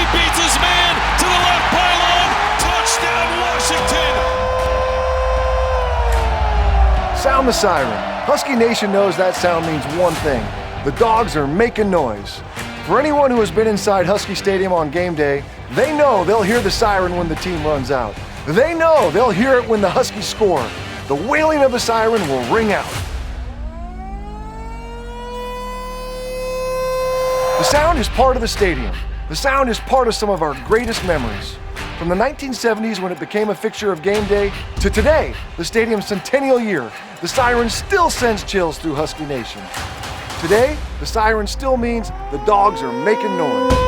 He beats his man to the left pylon. Touchdown, Washington. Sound the siren. Husky Nation knows that sound means one thing. The Dogs are making noise. For anyone who has been inside Husky Stadium on game day, they know they'll hear the siren when the team runs out. They know they'll hear it when the Huskies score. The wailing of the siren will ring out. The sound is part of the stadium. The sound is part of some of our greatest memories. From the 1970s when it became a fixture of game day, to today, the stadium's centennial year, the siren still sends chills through Husky Nation. Today, the siren still means the Dogs are making noise.